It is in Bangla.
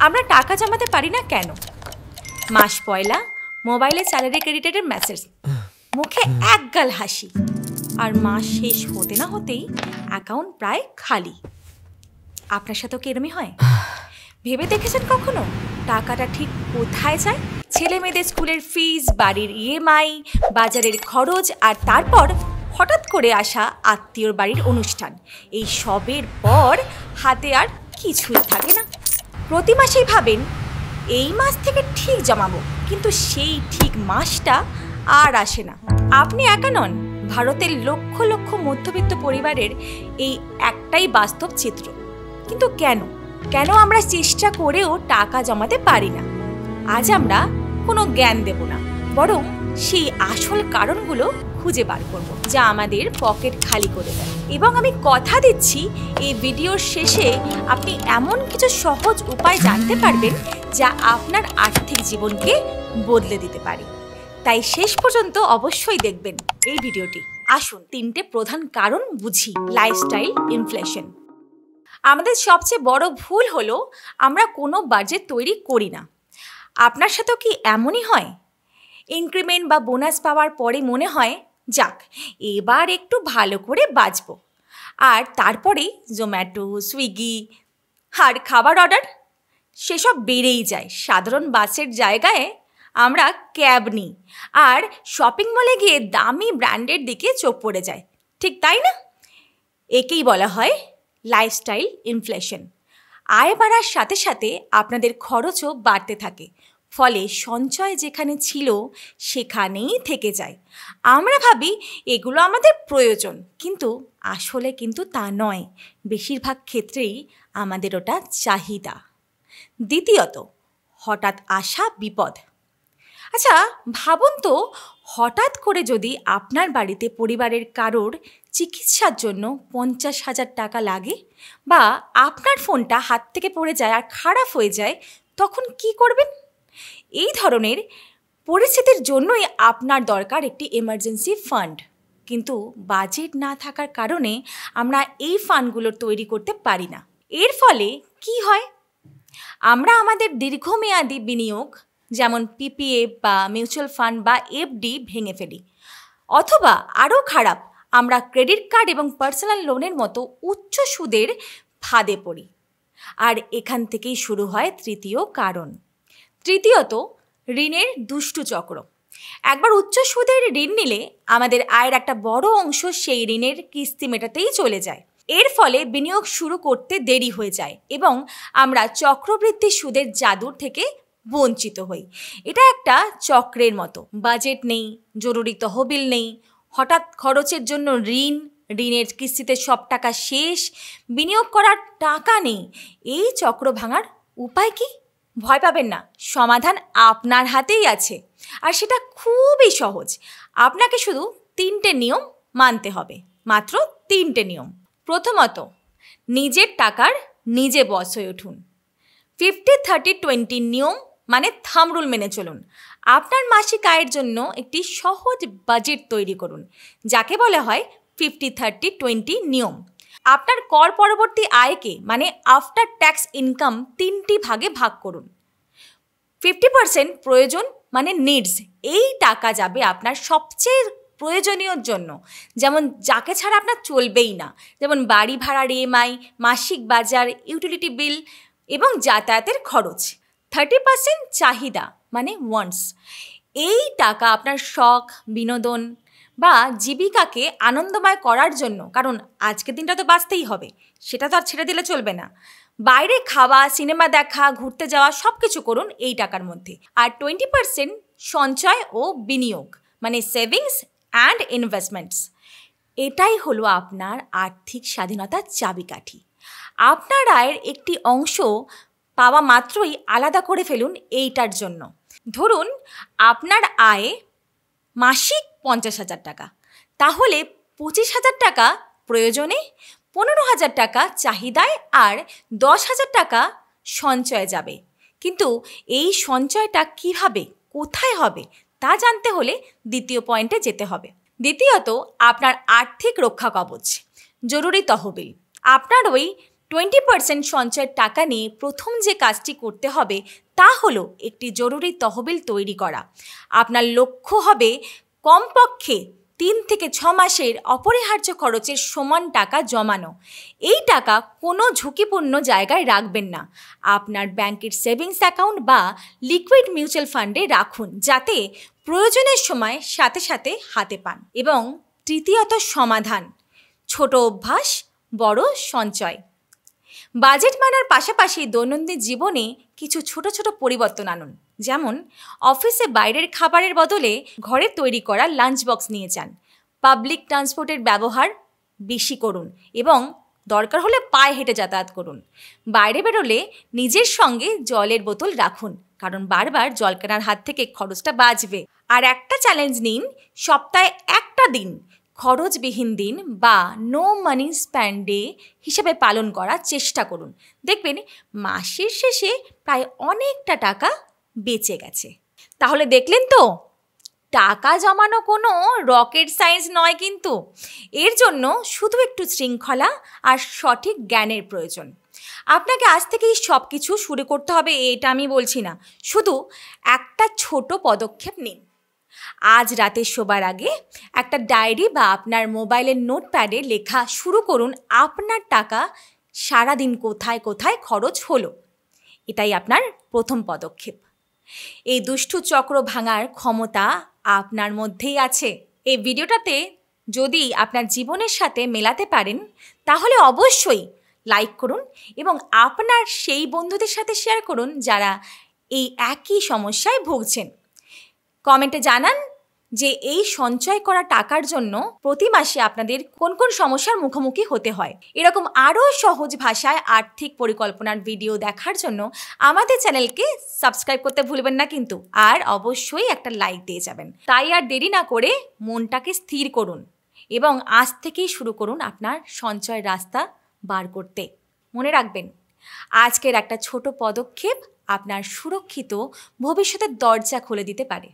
আমরা টাকা জমাতে পারি না কেন? মাস পয়লা মোবাইলে স্যালারি ক্রেডিটের মেসেজ, মুখে একগাল হাসি, আর মাস শেষ হতে না হতেই অ্যাকাউন্ট প্রায় খালি। আপনার সাথেও কি এরমই হয়? ভেবে দেখেছেন কখনো টাকাটা ঠিক কোথায় যায়? ছেলে মেয়েদের স্কুলের ফিস, বাড়ির ইএমআই, বাজারের খরচ, আর তারপর হঠাৎ করে আসা আত্মীয়র বাড়ির অনুষ্ঠান, এই সবের পর হাতে আর কিছুই থাকে না। প্রতি মাসেই ভাবেন এই মাস থেকে ঠিক জমাবো, কিন্তু সেই ঠিক মাসটা আর আসে না। আপনি একা নন, ভারতের লক্ষ লক্ষ মধ্যবিত্ত পরিবারের এই একটাই বাস্তব চিত্র। কিন্তু কেন আমরা চেষ্টা করেও টাকা জমাতে পারি না? আজ আমরা কোনো জ্ঞান দেব না, বরং সেই আসল কারণগুলো খুঁজে বার করব, যা আমাদের পকেট খালি করে দেয়। এবং আমি কথা দিচ্ছি, এই ভিডিওর শেষে আপনি এমন কিছু সহজ উপায় জানতে পারবেন যা আপনার আর্থিক জীবনকে বদলে দিতে পারে। তাই শেষ পর্যন্ত অবশ্যই দেখবেন এই ভিডিওটি। আসুন 3টে প্রধান কারণ বুঝি। Lifestyle inflation. আমাদের সবচেয়ে বড় ভুল হলো আমরা কোনো বাজেট তৈরি করি না। আপনার সাথেও কি এমনই হয়? ইনক্রিমেন্ট বা বোনাস পাওয়ার পরে মনে হয়, যাক এবার একটু ভালো করে বাঁচব, আর তারপরেই জোম্যাটো, সুইগি আর খাবার অর্ডার সেসব বেড়েই যায়। সাধারণ বাসের জায়গায় আমরা ক্যাব নিই, আর শপিং মলে গিয়ে দামি ব্র্যান্ডের দিকে চোখ পড়ে যায়, ঠিক তাই না? একেই বলা হয় লাইফস্টাইল ইনফ্লেশন। আয় বাড়ার সাথে সাথে আপনাদের খরচও বাড়তে থাকে, ফলে সঞ্চয় যেখানে ছিল সেখানেই থেকে যায়। আমরা ভাবি এগুলো আমাদের প্রয়োজন, কিন্তু আসলে তা নয়। বেশিরভাগ ক্ষেত্রেই আমাদের ওটা চাহিদা। দ্বিতীয়ত, হঠাৎ আসা বিপদ। আচ্ছা ভাবুন তো, হঠাৎ করে যদি আপনার বাড়িতে পরিবারের কারোর চিকিৎসার জন্য 50,000 টাকা লাগে, বা আপনার ফোনটা হাত থেকে পড়ে যায় আর খারাপ হয়ে যায়, তখন কি করবেন? এই ধরনের পরিস্থিতির জন্যই আপনার দরকার একটি এমার্জেন্সি ফান্ড। কিন্তু বাজেট না থাকার কারণে আমরা এই ফান্ডগুলো তৈরি করতে পারি না। এর ফলে কি হয়? আমরা আমাদের দীর্ঘমেয়াদী বিনিয়োগ, যেমন পিপিএফ বা মিউচুয়াল ফান্ড বা এফডি ভেঙে ফেলি, অথবা আরও খারাপ, আমরা ক্রেডিট কার্ড এবং পার্সোনাল লোনের মতো উচ্চ সুদের ফাঁদে পড়ি। আর এখান থেকেই শুরু হয় তৃতীয় কারণ। তৃতীয়ত, ঋণের দুষ্টু চক্র। একবার উচ্চ সুদের ঋণ নিলে আমাদের আয়ের একটা বড় অংশ সেই ঋণের কিস্তি মেটাতেই চলে যায়। এর ফলে বিনিয়োগ শুরু করতে দেরি হয়ে যায় এবং আমরা চক্রবৃদ্ধি সুদের জাদুর থেকে বঞ্চিত হই। এটা একটা চক্রের মতো। বাজেট নেই, জরুরি তহবিল নেই, হঠাৎ খরচের জন্য ঋণের কিস্তিতে সব টাকা শেষ, বিনিয়োগ করার টাকা নেই। এই চক্র ভাঙার উপায় কি? ভয় পাবেন না, সমাধান আপনার হাতেই আছে, আর সেটা খুবই সহজ। আপনাকে শুধু 3টে নিয়ম মানতে হবে, মাত্র 3টে নিয়ম। প্রথমত, নিজের টাকার নিজে বস হয়ে উঠুন। 50-30-20 নিয়ম মানে থাম্ব রুল মেনে চলুন। আপনার মাসিক আয়ের জন্য একটি সহজ বাজেট তৈরি করুন, যাকে বলা হয় 50-30-20 নিয়ম। আপনার কর পরবর্তী আয়কে মানে আফটার ট্যাক্স ইনকাম 3টি ভাগে ভাগ করুন। 50% প্রয়োজন মানে নিডস, এই টাকা যাবে আপনার সবচেয়ে প্রয়োজনীয়র জন্য, যেমন যাকে ছাড়া আপনার চলবেই না, যেমন বাড়ি ভাড়ার ইএমআই, মাসিক বাজার, ইউটিলিটি বিল এবং যাতায়াতের খরচ। 30% চাহিদা মানে ওয়ান্টস, এই টাকা আপনার শখ, বিনোদন বা জীবিকাকে আনন্দময় করার জন্য, কারণ আজকের দিনটা তো বাঁচতেই হবে, সেটা তো আর ছেড়ে দিলে চলবে না। বাইরে খাওয়া, সিনেমা দেখা, ঘুরতে যাওয়া সব কিছু করুন এই টাকার মধ্যে। আর 20% সঞ্চয় ও বিনিয়োগ মানে সেভিংস অ্যান্ড ইনভেস্টমেন্টস। এটাই হলো আপনার আর্থিক স্বাধীনতার চাবিকাঠি। আপনার আয়ের একটি অংশ পাওয়া মাত্রই আলাদা করে ফেলুন এইটার জন্য। ধরুন আপনার আয় মাসিক 50,000 টাকা, তাহলে 25,000 টাকা প্রয়োজনে, 15,000 টাকা চাহিদায়, আর 10,000 টাকা সঞ্চয়ে যাবে। কিন্তু এই সঞ্চয়টা কিভাবে, কোথায় হবে তা জানতে হলে দ্বিতীয় পয়েন্টে যেতে হবে। দ্বিতীয়ত, আপনার আর্থিক রক্ষা কবচ, জরুরি তহবিল। আপনার ওই 20% সঞ্চয়ের টাকা নিয়ে প্রথম যে কাজটি করতে হবে তা হলো একটি জরুরি তহবিল তৈরি করা। আপনার লক্ষ্য হবে কমপক্ষে 3 থেকে 6 মাসের অপরিহার্য খরচের সমান টাকা জমানো। এই টাকা কোনো ঝুঁকিপূর্ণ জায়গায় রাখবেন না। আপনার ব্যাংকের সেভিংস অ্যাকাউন্ট বা লিকুইড মিউচুয়াল ফান্ডে রাখুন, যাতে প্রয়োজনের সময় সাথে সাথে হাতে পান। এবং তৃতীয়ত সমাধান, ছোট অভ্যাস বড় সঞ্চয়। বাজেট মানার পাশাপাশি দৈনন্দিন জীবনে কিছু ছোট ছোট পরিবর্তন আনুন। যেমন অফিসে বাইরের খাবারের বদলে ঘরে তৈরি করা লাঞ্চ বক্স নিয়ে যান। পাবলিক ট্রান্সপোর্টের ব্যবহার বেশি করুন এবং দরকার হলে পায়ে হেঁটে যাতায়াত করুন। বাইরে বেরোলে নিজের সঙ্গে জলের বোতল রাখুন, কারণ বারবার জল কেনার হাত থেকে খরচটা বাঁচবে। আর একটা চ্যালেঞ্জ নিন, সপ্তাহে একটা দিন খরচবিহীন দিন বা নো মানি স্পেন্ড ডে হিসেবে পালন করার চেষ্টা করুন। দেখবেন মাসের শেষে প্রায় অনেকটা টাকা বেঁচে গেছে। তাহলে দেখলেন তো, টাকা জমানো কোনো রকেট সায়েন্স নয়, কিন্তু এর জন্য শুধু একটু শৃঙ্খলা আর সঠিক জ্ঞানের প্রয়োজন। আপনাকে আজ থেকেই সব কিছু শুরু করতে হবে এটা আমি বলছি না, শুধু একটা ছোট পদক্ষেপ নিন। আজ রাতে শোবার আগে একটা ডায়েরি বা আপনার মোবাইলের নোটপ্যাডে লেখা শুরু করুন আপনার টাকা সারাদিন কোথায় কোথায় খরচ হলো। এটাই আপনার প্রথম পদক্ষেপ। এই দুষ্টু চক্র ভাঙার ক্ষমতা আপনার মধ্যেই আছে। এই ভিডিওটাতে যদি আপনার জীবনের সাথে মেলাতে পারেন তাহলে অবশ্যই লাইক করুন এবং আপনার সেই বন্ধুদের সাথে শেয়ার করুন যারা এই একই সমস্যায় ভুগছেন। কমেন্টে জানান যে এই সঞ্চয় করা টাকার জন্য প্রতি মাসে আপনাদের কোন কোন সমস্যার মুখোমুখি হতে হয়। এরকম আরও সহজ ভাষায় আর্থিক পরিকল্পনার ভিডিও দেখার জন্য আমাদের চ্যানেলকে সাবস্ক্রাইব করতে ভুলবেন না কিন্তু, আর অবশ্যই একটা লাইক দিয়ে যাবেন। তাই আর দেরি না করে মনটাকে স্থির করুন এবং আজ থেকেই শুরু করুন আপনার সঞ্চয়ের রাস্তা বার করতে। মনে রাখবেন, আজকের একটা ছোট পদক্ষেপ আপনার সুরক্ষিত ভবিষ্যতের দরজা খুলে দিতে পারে।